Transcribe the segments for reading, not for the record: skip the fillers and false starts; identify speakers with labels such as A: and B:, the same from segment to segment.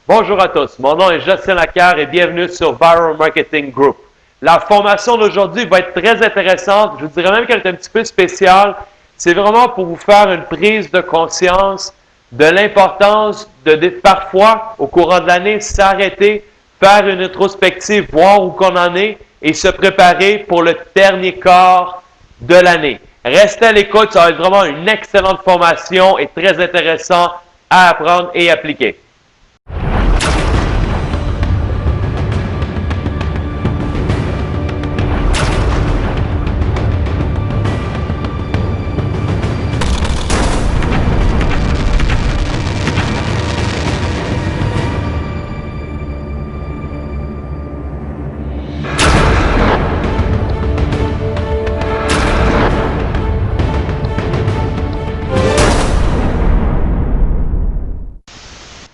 A: Bonjour à tous, mon nom est Jocelyn Lacquer et bienvenue sur Viral Marketing Group. La formation d'aujourd'hui va être très intéressante, je vous dirais même qu'elle est un petit peu spéciale. C'est vraiment pour vous faire une prise de conscience de l'importance de parfois, au courant de l'année, s'arrêter, faire une rétrospective, voir où qu'on en est et se préparer pour le dernier quart de l'année. Restez à l'écoute, ça va être vraiment une excellente formation et très intéressant à apprendre et appliquer.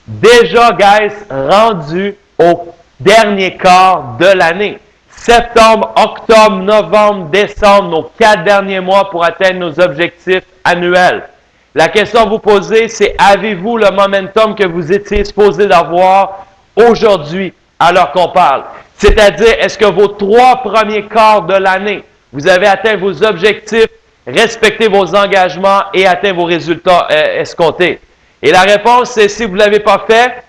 A: Déjà, guys, rendu au dernier quart de l'année. Septembre, octobre, novembre, décembre, nos 4 derniers mois pour atteindre nos objectifs annuels. La question à vous poser, c'est avez-vous le momentum que vous étiez supposé d'avoir aujourd'hui alors qu'on parle? C'est-à-dire, est-ce que vos 3 premiers quarts de l'année, vous avez atteint vos objectifs, respecté vos engagements et atteint vos résultats escomptés? Et la réponse, c'est si vous ne l'avez pas fait,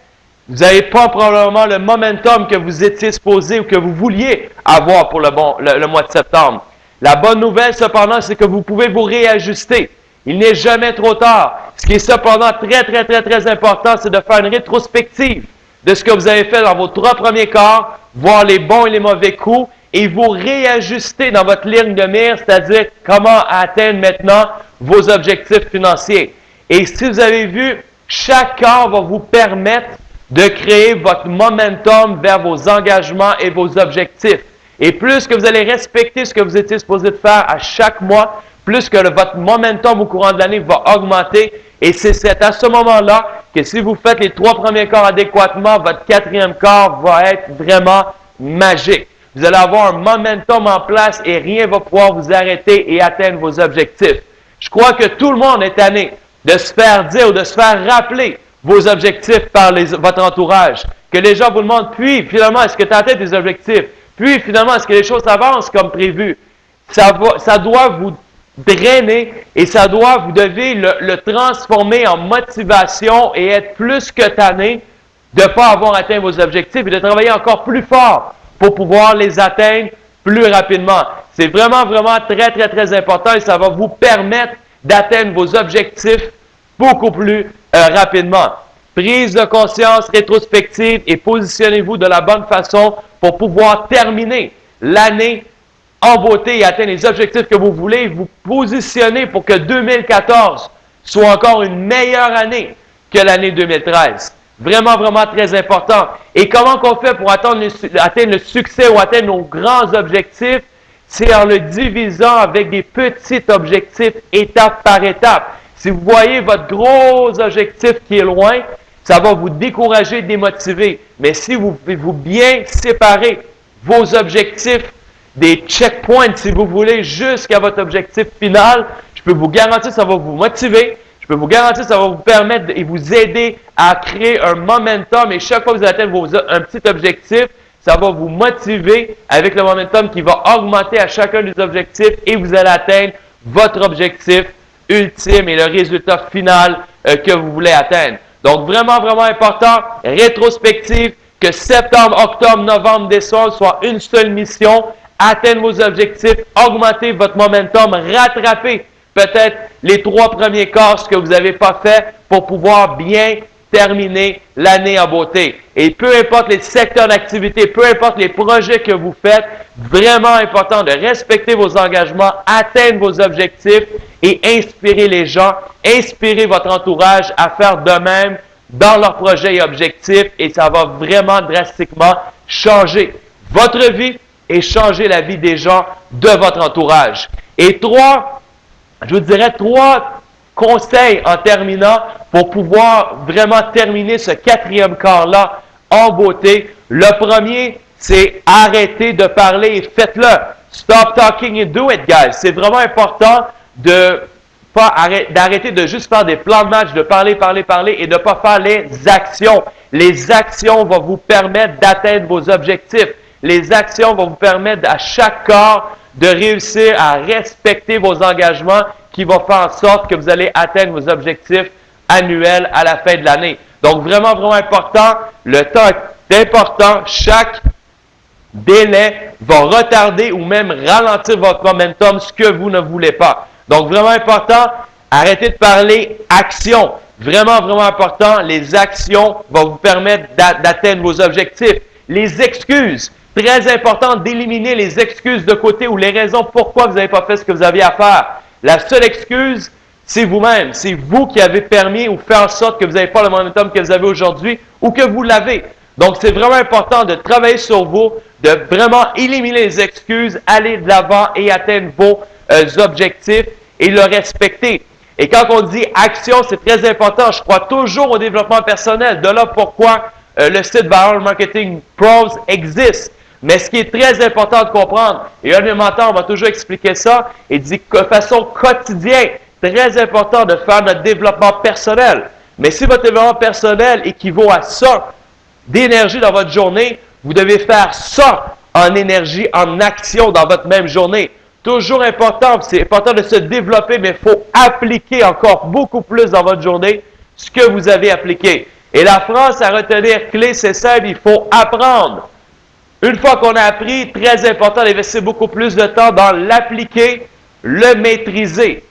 A: vous n'avez pas probablement le momentum que vous étiez supposé ou que vous vouliez avoir pour le mois de septembre. La bonne nouvelle, cependant, c'est que vous pouvez vous réajuster. Il n'est jamais trop tard. Ce qui est cependant très important, c'est de faire une rétrospective de ce que vous avez fait dans vos 3 premiers quarts, voir les bons et les mauvais coups, et vous réajuster dans votre ligne de mire, c'est-à-dire comment atteindre maintenant vos objectifs financiers. Et si vous avez vu, chaque quart va vous permettre de créer votre momentum vers vos engagements et vos objectifs. Et plus que vous allez respecter ce que vous étiez supposé de faire à chaque mois, plus que votre momentum au courant de l'année va augmenter. Et c'est à ce moment-là que si vous faites les 3 premiers quarts adéquatement, votre 4e quart va être vraiment magique. Vous allez avoir un momentum en place et rien ne va pouvoir vous arrêter et atteindre vos objectifs. Je crois que tout le monde est tanné de se faire dire ou de se faire rappeler vos objectifs par votre entourage. Que les gens vous demandent, puis finalement, est-ce que tu as atteint tes objectifs? Puis finalement, est-ce que les choses avancent comme prévu? Ça doit vous drainer et vous devez le transformer en motivation et être plus que tanné de ne pas avoir atteint vos objectifs et de travailler encore plus fort pour pouvoir les atteindre plus rapidement. C'est vraiment très important et ça va vous permettre d'atteindre vos objectifs beaucoup plus rapidement. Prise de conscience rétrospective et positionnez-vous de la bonne façon pour pouvoir terminer l'année en beauté et atteindre les objectifs que vous voulez. Vous positionnez pour que 2014 soit encore une meilleure année que l'année 2013. Vraiment très important. Et comment qu'on fait pour atteindre le succès ou atteindre nos grands objectifs? C'est en le divisant avec des petits objectifs, étape par étape. Si vous voyez votre gros objectif qui est loin, ça va vous décourager, démotiver. Mais si vous pouvez bien séparer vos objectifs des checkpoints, si vous voulez, jusqu'à votre objectif final, je peux vous garantir que ça va vous motiver. Je peux vous garantir que ça va vous permettre et vous aider à créer un momentum. Et chaque fois que vous atteignez un petit objectif, ça va vous motiver avec le momentum qui va augmenter à chacun des objectifs et vous allez atteindre votre objectif ultime et le résultat final que vous voulez atteindre. Donc, vraiment important, rétrospective, que septembre, octobre, novembre, décembre soit une seule mission, atteindre vos objectifs, augmenter votre momentum, rattraper peut-être les 3 premiers quarts, ce que vous n'avez pas fait pour pouvoir bien terminer l'année en beauté. Et peu importe les secteurs d'activité, peu importe les projets que vous faites, vraiment important de respecter vos engagements, atteindre vos objectifs et inspirer les gens, inspirer votre entourage à faire de même dans leurs projets et objectifs et ça va vraiment drastiquement changer votre vie et changer la vie des gens de votre entourage. Et 3 conseils en terminant pour pouvoir vraiment terminer ce 4e quart-là en beauté. Le premier, c'est arrêter de parler et faites-le. Stop talking and do it, guys. C'est vraiment important de d'arrêter de juste faire des plans de match, de parler et de ne pas faire les actions. Les actions vont vous permettre d'atteindre vos objectifs. Les actions vont vous permettre à chaque corps de réussir à respecter vos engagements qui vont faire en sorte que vous allez atteindre vos objectifs annuels à la fin de l'année. Donc, vraiment important, le temps est important. Chaque délai va retarder ou même ralentir votre momentum, ce que vous ne voulez pas. Donc, vraiment important, arrêtez de parler action. Vraiment important, les actions vont vous permettre d'atteindre vos objectifs. Les excuses, très important d'éliminer les excuses de côté ou les raisons pourquoi vous n'avez pas fait ce que vous aviez à faire. La seule excuse, c'est vous-même. C'est vous qui avez permis ou fait en sorte que vous n'avez pas le momentum que vous avez aujourd'hui ou que vous l'avez. Donc, c'est vraiment important de travailler sur vous, de vraiment éliminer les excuses, aller de l'avant et atteindre vos objectifs et le respecter. Et quand on dit action, c'est très important. Je crois toujours au développement personnel. De là pourquoi le site Viral Marketing Pros existe. Mais ce qui est très important de comprendre, et un de mes mentors m'a toujours expliqué ça, il dit de façon quotidienne, très important de faire notre développement personnel. Mais si votre développement personnel équivaut à ça d'énergie dans votre journée, vous devez faire ça en énergie, en action dans votre même journée. Toujours important, c'est important de se développer, mais il faut appliquer encore beaucoup plus dans votre journée ce que vous avez appliqué. Et la phrase à retenir clé, c'est simple, il faut apprendre. Une fois qu'on a appris, très important d'investir beaucoup plus de temps dans l'appliquer, le maîtriser.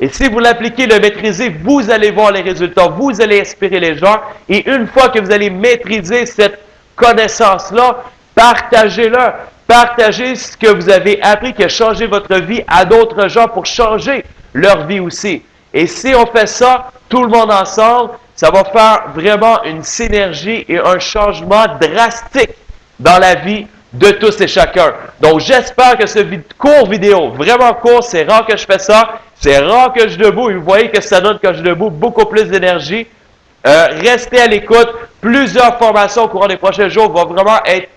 A: Et si vous l'appliquez, le maîtrisez, vous allez voir les résultats, vous allez inspirer les gens. Et une fois que vous allez maîtriser cette connaissance-là, partagez-le. Partagez ce que vous avez appris, qui a changé votre vie à d'autres gens pour changer leur vie aussi. Et si on fait ça, tout le monde ensemble, ça va faire vraiment une synergie et un changement drastique dans la vie de tous et chacun. Donc, j'espère que ce court vidéo, vraiment court, c'est rare que je fais ça, c'est rare que je debout, et vous voyez que ça donne quand je debout beaucoup plus d'énergie. Restez à l'écoute, plusieurs formations au courant des prochains jours vont vraiment être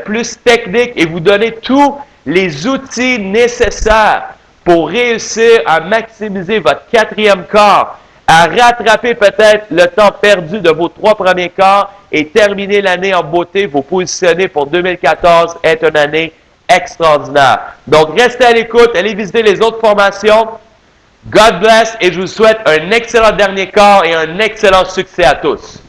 A: plus techniques et vous donner tous les outils nécessaires pour réussir à maximiser votre quatrième quart, à rattraper peut-être le temps perdu de vos 3 premiers quarts et terminer l'année en beauté, vous positionner pour 2014 être une année extraordinaire. Donc, restez à l'écoute, allez visiter les autres formations. God bless et je vous souhaite un excellent dernier quart et un excellent succès à tous.